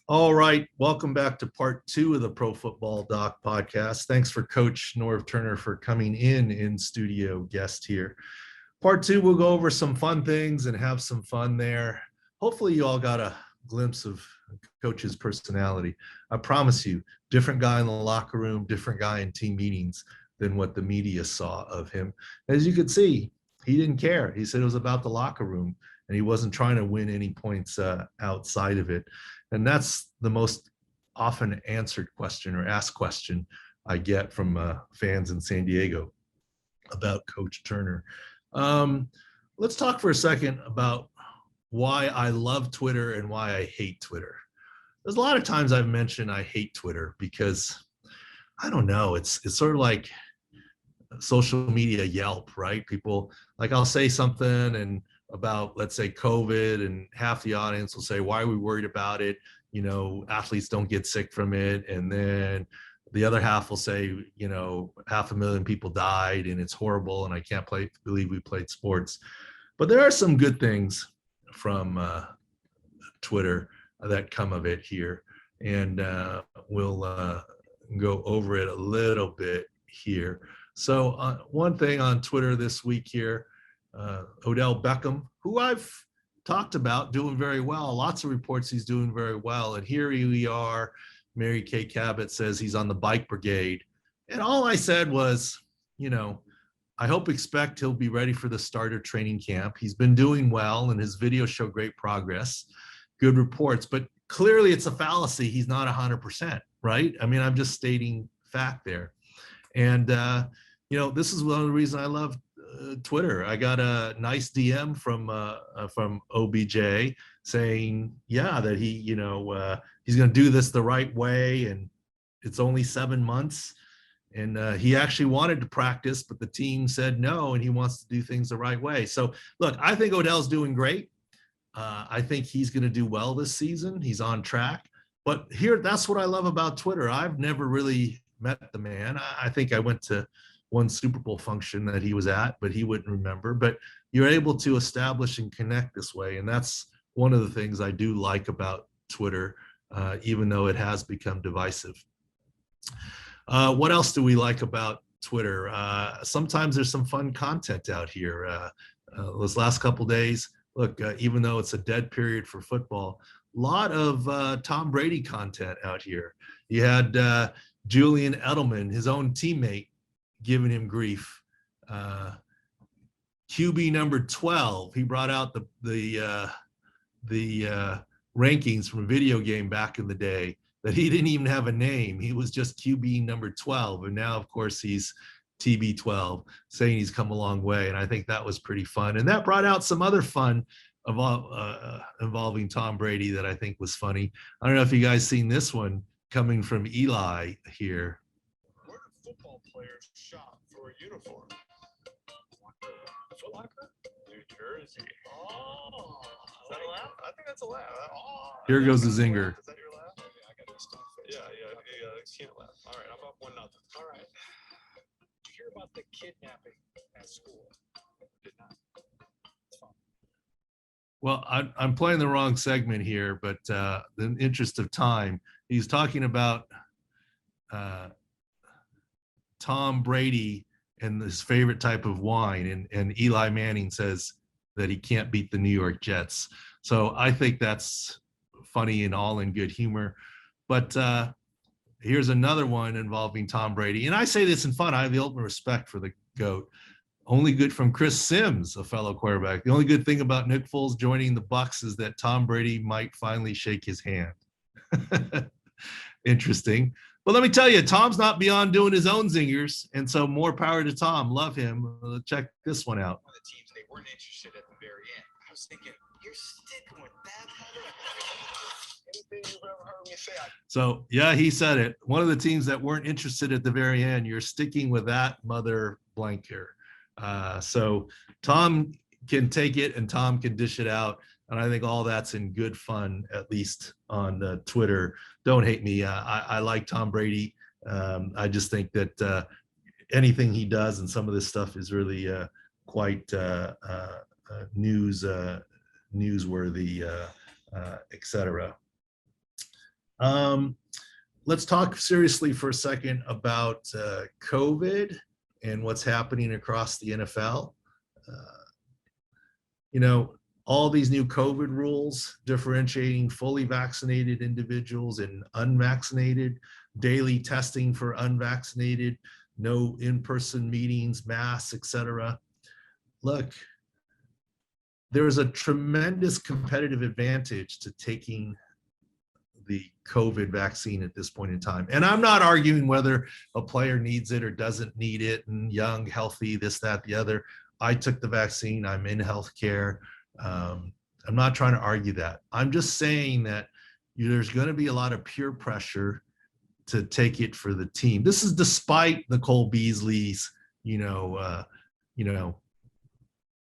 All right, welcome back to part two of the Pro Football Doc podcast. Thanks for Coach Norv Turner for coming in studio guest here. Part two, we'll go over some fun things and have some fun there. Hopefully you all got a glimpse of Coach's personality. I promise you, different guy in the locker room, different guy in team meetings than what the media saw of him. As you could see, he didn't care. He said it was about the locker room and he wasn't trying to win any points outside of it. And that's the most often answered question or asked question I get from fans in San Diego about Coach Turner. Let's talk for a second about why I love Twitter and why I hate Twitter. There's a lot of times I've mentioned I hate Twitter because I don't know, it's sort of like social media Yelp, right? People, like, I'll say something and about, let's say, COVID, and half the audience will say, why are we worried about it? You know, athletes don't get sick from it. And then the other half will say, you know, 500,000 people died and it's horrible and I can't believe we played sports. But there are some good things from Twitter that come of it here. And we'll go over it a little bit here. So one thing on Twitter this week here, Odell Beckham, who I've talked about doing very well. Lots of reports he's doing very well. And here we are. Mary Kay Cabot says he's on the bike brigade. And all I said was, you know, I expect he'll be ready for the start of training camp. He's been doing well and his videos show great progress, good reports, but clearly it's a fallacy. He's not 100%, right? I mean, I'm just stating fact there. And, you know, this is one of the reasons I love Twitter. I got a nice DM from OBJ saying, yeah, that he, you know, he's going to do this the right way. And it's only 7 months. And he actually wanted to practice, but the team said no, and he wants to do things the right way. So, look, I think Odell's doing great. I think he's going to do well this season. He's on track. But here, that's what I love about Twitter. I've never really met the man. I think I went to one Super Bowl function that he was at, but he wouldn't remember. But you're able to establish and connect this way. And that's one of the things I do like about Twitter, even though it has become divisive. What else do we like about Twitter? Sometimes there's some fun content out here. Those last couple days, look, even though it's a dead period for football, a lot of Tom Brady content out here. You had Julian Edelman, his own teammate, giving him grief. QB number 12, he brought out the rankings from a video game back in the day, that he didn't even have a name. He was just QB number 12. And now, of course, he's TB12, saying he's come a long way. And I think that was pretty fun. And that brought out some other fun involving Tom Brady that I think was funny. I don't know if you guys seen this one coming from Eli here. Where do football players shop for a uniform? Foot Locker? New Jersey. Oh, is that allowed? I think that's allowed. Oh, here goes the zinger. Is that your laugh? Yeah, I got this stuff. Yeah, can't laugh. All right, I'm up 1-0. All right. Did you hear about the kidnapping at school? Did not. It's fun. Well, I'm playing the wrong segment here, but in the interest of time, he's talking about Tom Brady and his favorite type of wine. And Eli Manning says that he can't beat the New York Jets. So I think that's funny and all in good humor. But here's another one involving Tom Brady. And I say this in fun. I have the ultimate respect for the GOAT. Only good from Chris Sims, a fellow quarterback. The only good thing about Nick Foles joining the Bucs is that Tom Brady might finally shake his hand. Interesting. But let me tell you, Tom's not beyond doing his own zingers. And so more power to Tom. Love him. Check this one out. One of the teams, they weren't interested at the very end. I was thinking, you're sticking with that. Anything you've ever heard me say. So, yeah, he said it. One of the teams that weren't interested at the very end, you're sticking with that mother blanker. So Tom can take it and Tom can dish it out. And I think all that's in good fun, at least on Twitter. Don't hate me. I like Tom Brady. I just think that anything he does and some of this stuff is really quite newsworthy, etc. Let's talk seriously for a second about COVID and what's happening across the NFL. You know, all these new COVID rules differentiating fully vaccinated individuals and unvaccinated, daily testing for unvaccinated, no in-person meetings, masks, etc. Look, there's a tremendous competitive advantage to taking the COVID vaccine at this point in time. And I'm not arguing whether a player needs it or doesn't need it, and young, healthy, this, that, the other. I took the vaccine. I'm in healthcare. I'm not trying to argue that. I'm just saying that there's going to be a lot of peer pressure to take it for the team. This is despite Nicole Beasley's,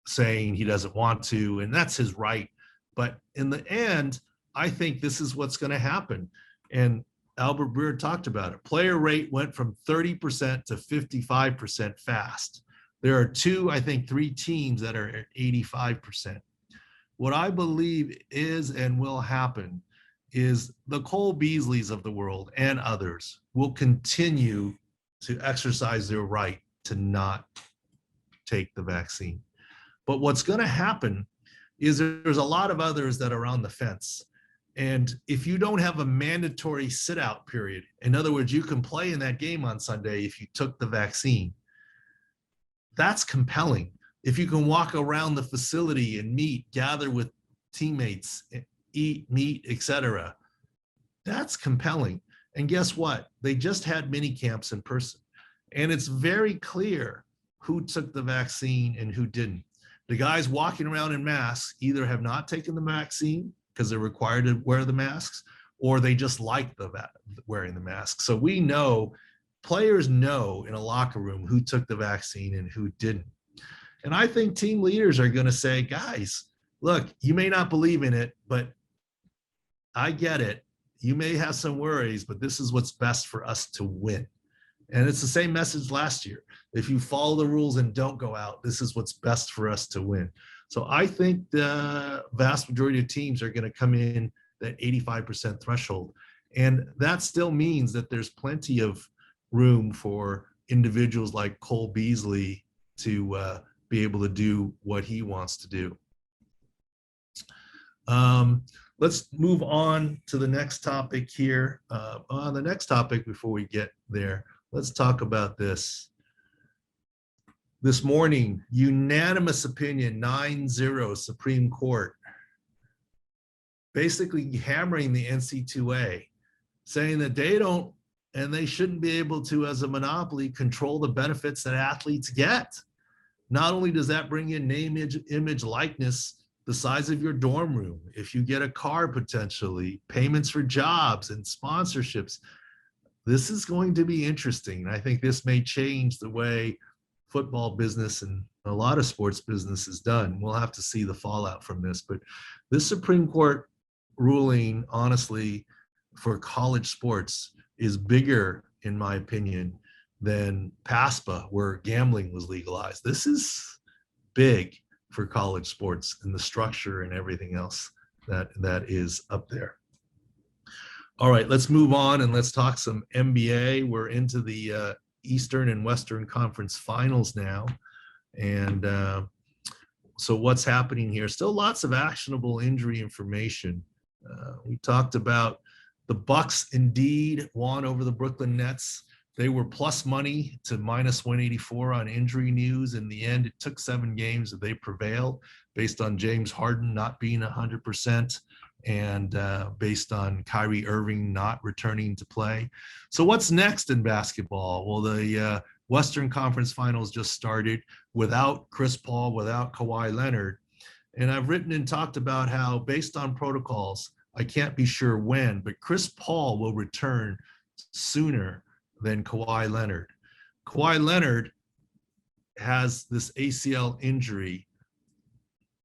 saying he doesn't want to, and that's his right. But in the end, I think this is what's going to happen. And Albert Breer talked about it. Player rate went from 30% to 55% fast. There are three teams that are at 85%. What I believe is and will happen is the Cole Beasleys of the world and others will continue to exercise their right to not take the vaccine. But what's going to happen is there's a lot of others that are on the fence. And if you don't have a mandatory sit-out period, in other words, you can play in that game on Sunday if you took the vaccine, that's compelling. If you can walk around the facility and meet, gather with teammates, eat, meet, etc., that's compelling. And guess what? They just had mini camps in person. And it's very clear who took the vaccine and who didn't. The guys walking around in masks either have not taken the vaccine because they're required to wear the masks, or they just like wearing the mask. So we know, players know in a locker room who took the vaccine and who didn't. And I think team leaders are going to say, guys, look, you may not believe in it, but I get it. You may have some worries, but this is what's best for us to win. And it's the same message last year. If you follow the rules and don't go out, this is what's best for us to win. So I think the vast majority of teams are going to come in that 85% threshold. And that still means that there's plenty of room for individuals like Cole Beasley to be able to do what he wants to do. Let's move on to the next topic here. On the next topic, before we get there, let's talk about this. This morning, unanimous opinion, 9-0 Supreme Court, basically hammering the NC2A, saying that they don't and they shouldn't be able to, as a monopoly, control the benefits that athletes get. Not only does that bring in name, image, likeness, the size of your dorm room, if you get a car potentially, payments for jobs and sponsorships. This is going to be interesting. I think this may change the way football business and a lot of sports business is done. We'll have to see the fallout from this. But this Supreme Court ruling, honestly, for college sports is bigger, in my opinion, than PASPA, where gambling was legalized. This is big for college sports and the structure and everything else that is up there. All right, let's move on and let's talk some NBA. We're into the Eastern and Western Conference Finals now. And so what's happening here? Still lots of actionable injury information. We talked about the Bucks indeed won over the Brooklyn Nets. They were plus money to minus 184 on injury news. In the end, it took 7 games that they prevailed based on James Harden not being 100% and based on Kyrie Irving not returning to play. So what's next in basketball? Well, the Western Conference Finals just started without Chris Paul, without Kawhi Leonard. And I've written and talked about how, based on protocols, I can't be sure when, but Chris Paul will return sooner than Kawhi Leonard. Kawhi Leonard has this ACL injury.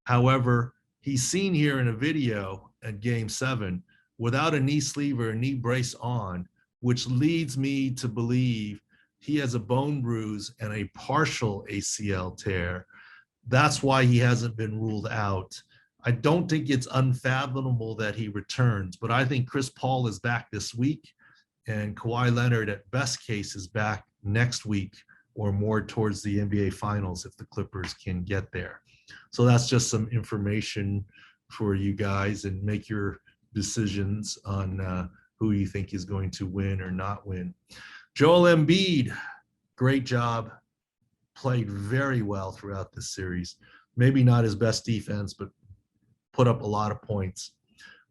However, he's seen here in a video at Game 7 without a knee sleeve or a knee brace on, which leads me to believe he has a bone bruise and a partial ACL tear. That's why he hasn't been ruled out. I don't think it's unfathomable that he returns, but I think Chris Paul is back this week, and Kawhi Leonard at best case is back next week or more towards the NBA Finals if the Clippers can get there. So that's just some information for you guys, and make your decisions on who you think is going to win or not win. Joel Embiid, great job. Played very well throughout this series. Maybe not his best defense, but put up a lot of points.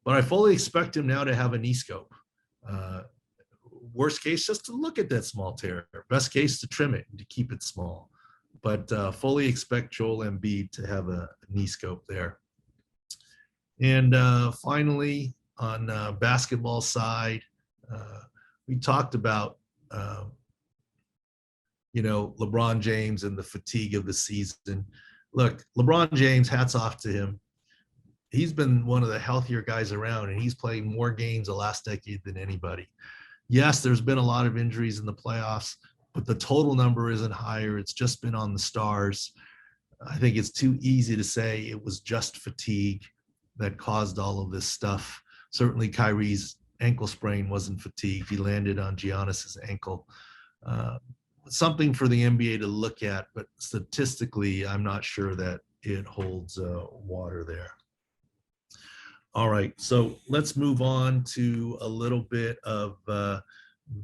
But I fully expect him now to have a knee scope. Worst case, just to look at that small tear. Best case, to trim it and to keep it small. But fully expect Joel Embiid to have a knee scope there. And finally, on basketball side, we talked about LeBron James and the fatigue of the season. Look, LeBron James, hats off to him. He's been one of the healthier guys around, and he's played more games the last decade than anybody. Yes, there's been a lot of injuries in the playoffs, but the total number isn't higher. It's just been on the stars. I think it's too easy to say it was just fatigue that caused all of this stuff. Certainly Kyrie's ankle sprain wasn't fatigue. He landed on Giannis's ankle. Something for the NBA to look at, but statistically, I'm not sure that it holds water there. All right, so let's move on to a little bit of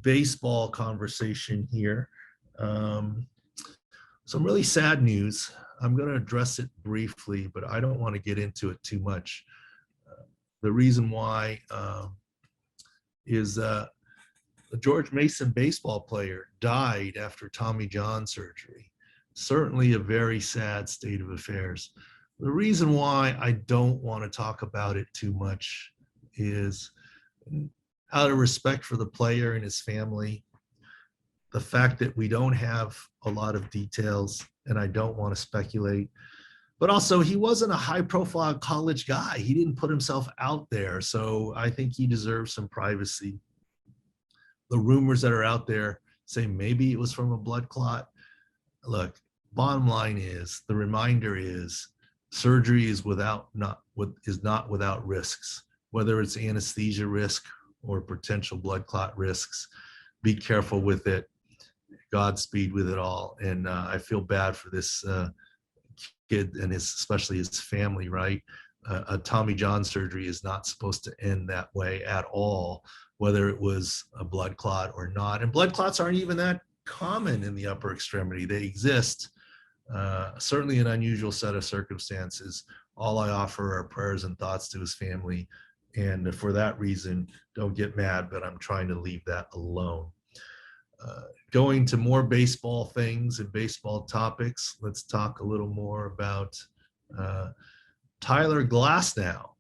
baseball conversation here. Some really sad news. I'm going to address it briefly, but I don't want to get into it too much. The reason why is the George Mason baseball player died after Tommy John surgery. Certainly a very sad state of affairs. The reason why I don't want to talk about it too much is out of respect for the player and his family, the fact that we don't have a lot of details, and I don't want to speculate. But also, he wasn't a high-profile college guy. He didn't put himself out there, so I think he deserves some privacy. The rumors that are out there say maybe it was from a blood clot. Look, bottom line is, the reminder is, surgery is not without risks, whether it's anesthesia risk or potential blood clot risks. Be careful with it. Godspeed with it all. And I feel bad for this kid and especially his family, right? A Tommy John surgery is not supposed to end that way at all, whether it was a blood clot or not. And blood clots aren't even that common in the upper extremity. They exist. Certainly an unusual set of circumstances. All I offer are prayers and thoughts to his family. And for that reason, don't get mad, but I'm trying to leave that alone. Going to more baseball things and baseball topics, let's talk a little more about Tyler Glasnow.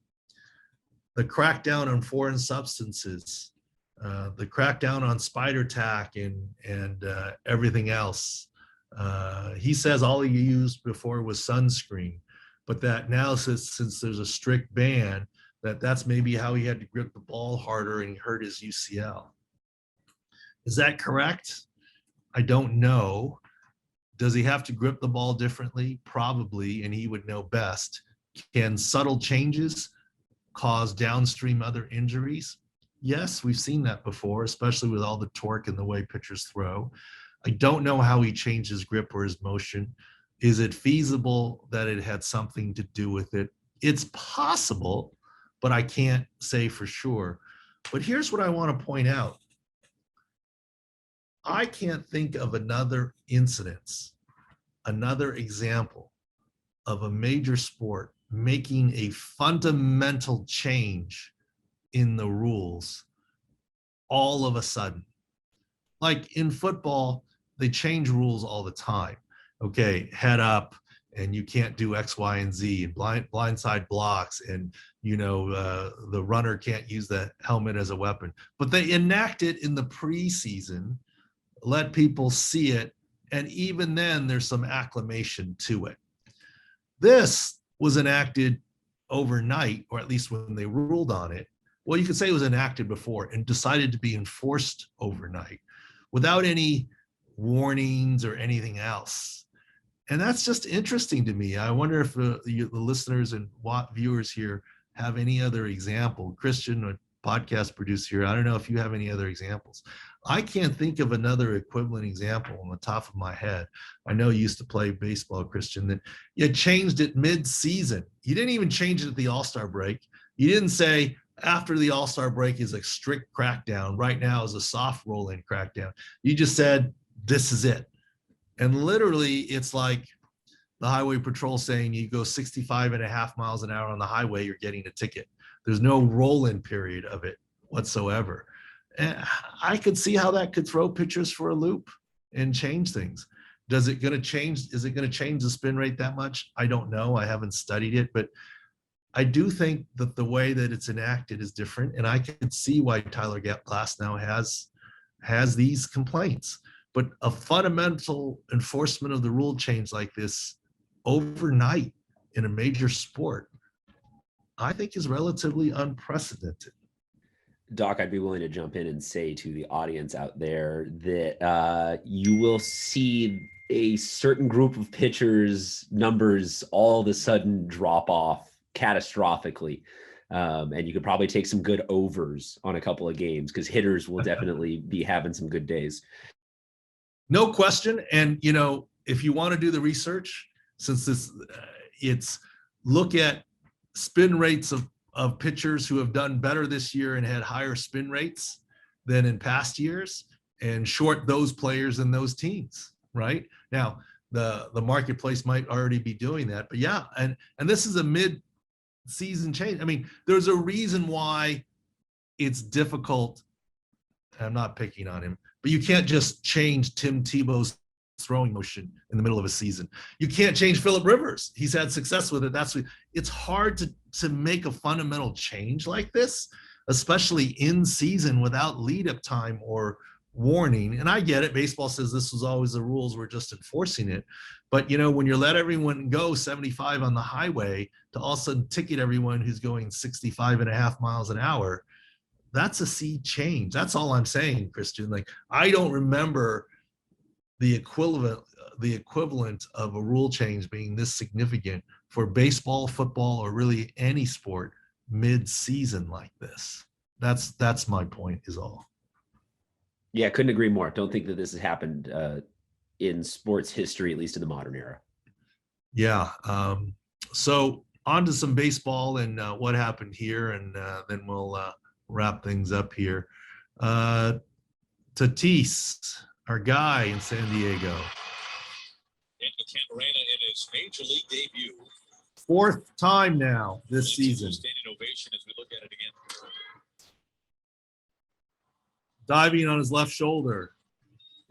The crackdown on foreign substances, the crackdown on spider tack and everything else. He says all he used before was sunscreen, but that now since there's a strict ban, that's maybe how he had to grip the ball harder and he hurt his UCL. Is that correct? I don't know. Does he have to grip the ball differently? Probably, and he would know best. Can subtle changes cause downstream other injuries? Yes, we've seen that before, especially with all the torque and the way pitchers throw. I don't know how he changed his grip or his motion. Is it feasible that it had something to do with it? It's possible, but I can't say for sure. But here's what I want to point out. I can't think of another incidence, another example of a major sport making a fundamental change in the rules all of a sudden. Like in football, they change rules all the time. Okay, head up, and you can't do X, Y, and Z, and blindside blocks, and the runner can't use the helmet as a weapon. But they enact it in the preseason, let people see it, and even then there's some acclamation to it. This was enacted overnight, or at least when they ruled on it. Well, you could say it was enacted before and decided to be enforced overnight without any warnings or anything else. And that's just interesting to me. I wonder if the listeners and viewers here have any other example. Christian, a podcast producer here, I don't know if you have any other examples. I can't think of another equivalent example on the top of my head. I know you used to play baseball, Christian, that you changed it mid-season. You didn't even change it at the All-Star break. You didn't say after the All-Star break is a strict crackdown. Right now is a soft roll-in crackdown. You just said, this is it. And literally, it's like the highway patrol saying you go 65.5 miles an hour on the highway, you're getting a ticket. There's no roll-in period of it whatsoever. And I could see how that could throw pitchers for a loop and change things. Is it going to change the spin rate that much? I don't know. I haven't studied it, but I do think that the way that it's enacted is different. And I can see why Tyler Glass now has these complaints. But a fundamental enforcement of the rule change like this overnight in a major sport, I think is relatively unprecedented. Doc, I'd be willing to jump in and say to the audience out there that you will see a certain group of pitchers' numbers all of a sudden drop off catastrophically. And you could probably take some good overs on a couple of games because hitters will definitely be having some good days. No question. And, if you want to do the research, since it's look at spin rates of pitchers who have done better this year and had higher spin rates than in past years and short those players and those teams, right? Now, the marketplace might already be doing that, but yeah. And this is a mid-season change. I mean, there's a reason why it's difficult. I'm not picking on him, but you can't just change Tim Tebow's throwing motion in the middle of a season. You can't change Phillip Rivers. He's had success with it. It's hard to make a fundamental change like this, especially in season without lead up time or warning. And I get it. Baseball says this was always the rules. We're just enforcing it. But, when you let everyone go 75 on the highway to all of a sudden ticket everyone who's going 65.5 miles an hour, that's a sea change. That's all I'm saying, Christian. Like, I don't remember the equivalent of a rule change being this significant for baseball, football, or really any sport mid-season like this. That's my point is all. Yeah, couldn't agree more. Don't think that this has happened in sports history, at least in the modern era. Yeah. So on to some baseball and what happened here, and then we'll wrap things up here. Tatis, our guy in San Diego. Daniel Camarena in his major league debut. Fourth time now this season. Standing ovation as we look at it again. Diving on his left shoulder.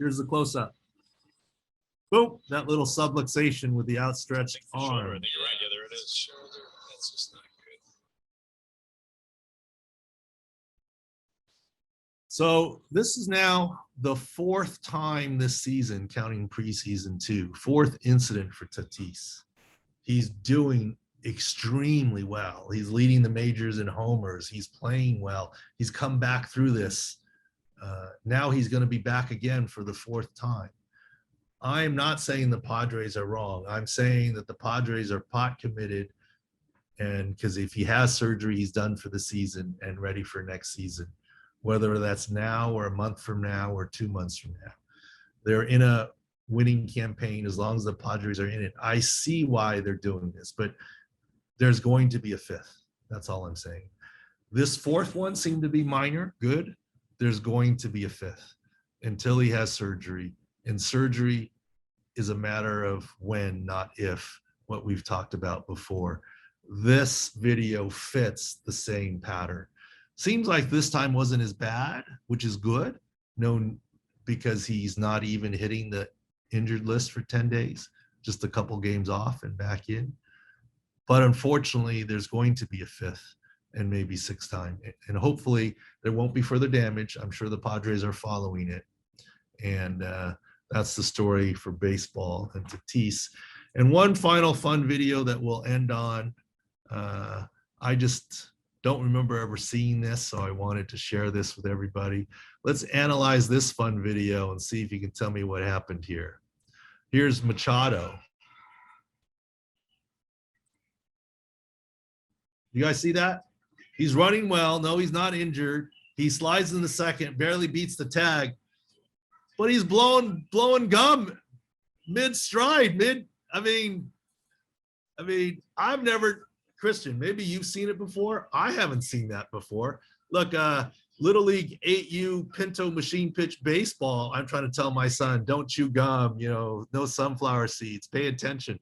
Here's the close-up. Boom, that little subluxation with the outstretched arm. I think you're right. Yeah, there it is. Shoulder. That's just not good. So this is now the fourth time this season, counting preseason too, fourth incident for Tatis. He's doing extremely well. He's leading the majors in homers. He's playing well. He's come back through this. Now he's going to be back again for the fourth time. I'm not saying the Padres are wrong. I'm saying that the Padres are pot committed, and because if he has surgery, he's done for the season and ready for next season, whether that's now or a month from now or 2 months from now. They're in a winning campaign as long as the Padres are in it. I see why they're doing this, but there's going to be a fifth. That's all I'm saying. This fourth one seemed to be minor, good. There's going to be a fifth until he has surgery. And surgery is a matter of when, not if, what we've talked about before. This video fits the same pattern. Seems like this time wasn't as bad, which is good. No, because he's not even hitting the injured list for 10 days, just a couple games off and back in. But unfortunately, there's going to be a fifth and maybe sixth time. And hopefully there won't be further damage. I'm sure the Padres are following it. And that's the story for baseball and Tatis. And one final fun video that we'll end on. I just don't remember ever seeing this, so I wanted to share this with everybody. Let's analyze this fun video and see if you can tell me what happened here. Here's Machado. You guys see that? He's running well. No, he's not injured. He slides in the second, barely beats the tag, but he's blowing gum mid-stride, I mean, I've never, Christian, maybe you've seen it before. I haven't seen that before. Look, Little League 8U Pinto machine pitch baseball. I'm trying to tell my son, don't chew gum, no sunflower seeds, pay attention.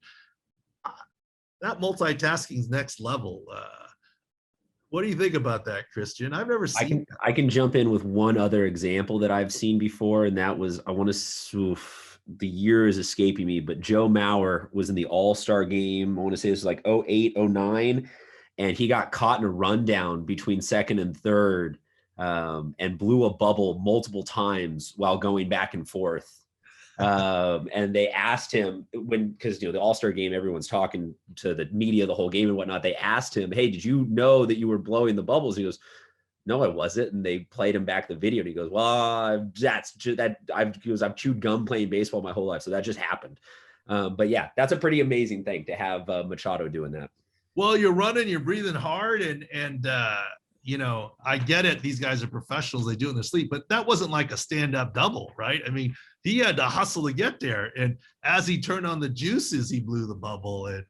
That multitasking is next level. What do you think about that, Christian? I've never seen that. I can jump in with one other example that I've seen before, and that was, the year is escaping me, but Joe Mauer was in the All-Star game. I want to say this was like 08, 09, and he got caught in a rundown between second and third, and blew a bubble multiple times while going back and forth. And they asked him because the All-Star game, everyone's talking to the media the whole game and whatnot. They asked him, hey, did you know that you were blowing the bubbles? And he goes, no, I wasn't. And they played him back the video and he goes, well, I've chewed gum playing baseball my whole life. So that just happened. But yeah, that's a pretty amazing thing to have Machado doing that. Well, you're running, you're breathing hard, and I get it. These guys are professionals. They do it in their sleep, but that wasn't like a stand-up double, right? I mean, he had to hustle to get there. And as he turned on the juices, he blew the bubble and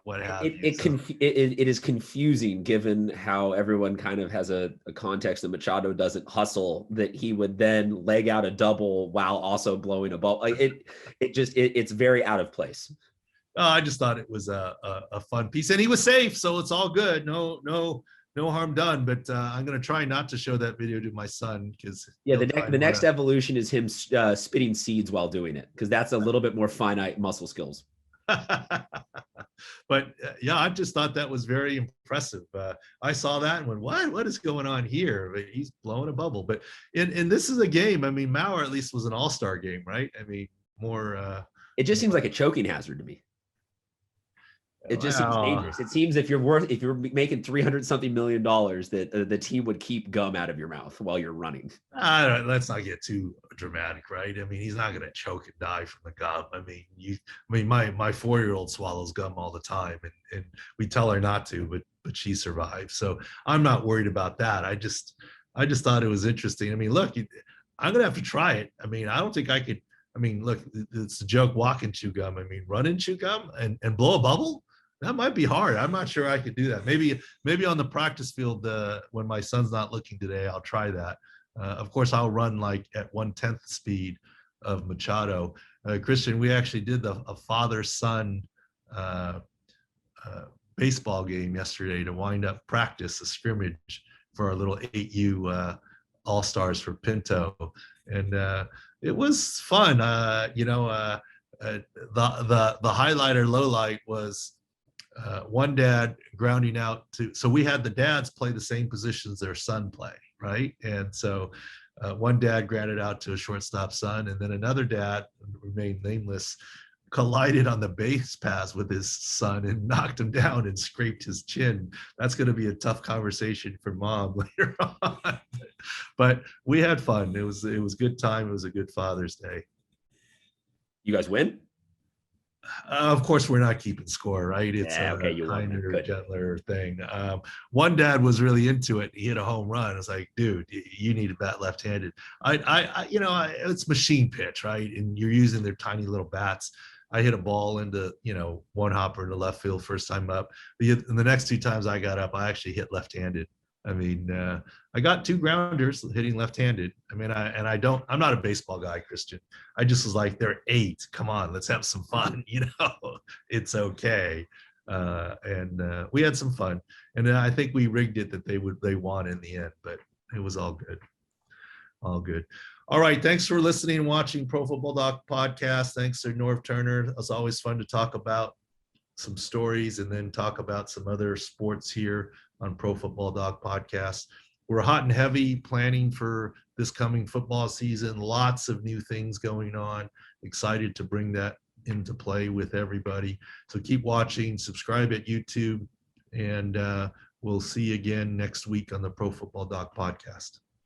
what have you. It is confusing given how everyone kind of has a context that Machado doesn't hustle, that he would then leg out a double while also blowing a ball. Like it's very out of place. I just thought it was a fun piece, and he was safe, so it's all good. No harm done, but I'm going to try not to show that video to my son because the next evolution is him spitting seeds while doing it, because that's a little bit more finite muscle skills. But I just thought that was very impressive. I saw that and went, what is going on here? But he's blowing a bubble. But and this is a game. I mean, Mauer at least was an all-star game, right? I mean, more. It just seems like a choking hazard to me. It just seems dangerous. It seems if you're making $300-something million, that the team would keep gum out of your mouth while you're running. Let's not get too dramatic, right? I mean, he's not going to choke and die from the gum. I mean, my 4-year-old swallows gum all the time, and we tell her not to, but she survives. So I'm not worried about that. I just thought it was interesting. I mean, look, I'm going to have to try it. I mean, I don't think I could. I mean, look, it's a joke. Walk and chew gum. I mean, run and chew gum and blow a bubble. That might be hard. I'm not sure I could do that. Maybe on the practice field when my son's not looking today, I'll try that. Of course, I'll run like at 1/10 speed of Machado. Christian, we actually did a father-son baseball game yesterday to wind up practice, a scrimmage for our little 8U All-Stars for Pinto, and it was fun. The highlight or low light was one dad grounding out so we had the dads play the same positions their son play, right? And so one dad grounded out to a shortstop son, and then another dad, remained nameless, collided on the base paths with his son and knocked him down and scraped his chin. That's going to be a tough conversation for mom later on. But we had fun. It was good time. It was a good Father's Day. You guys win? Of course, we're not keeping score, right? It's a kinder, gentler thing. One dad was really into it. He hit a home run. I was like, dude, you need to bat left-handed. It's machine pitch, right? And you're using their tiny little bats. I hit a ball into, one hopper into left field first time up. And the next 2 times I got up, I actually hit left-handed. I mean, I got 2 grounders hitting left-handed. I mean, I'm not a baseball guy, Christian. I just was like, they're 8. Come on, let's have some fun. It's okay. And we had some fun. And then I think we rigged it that they won in the end, but it was all good. All good. All right. Thanks for listening and watching Pro Football Doc podcast. Thanks to Norv Turner. It's always fun to talk about some stories and then talk about some other sports here on Pro Football Doc podcast. We're hot and heavy planning for this coming football season. Lots of new things going on. Excited to bring that into play with everybody. So keep watching, subscribe at YouTube, and we'll see you again next week on the Pro Football Doc podcast.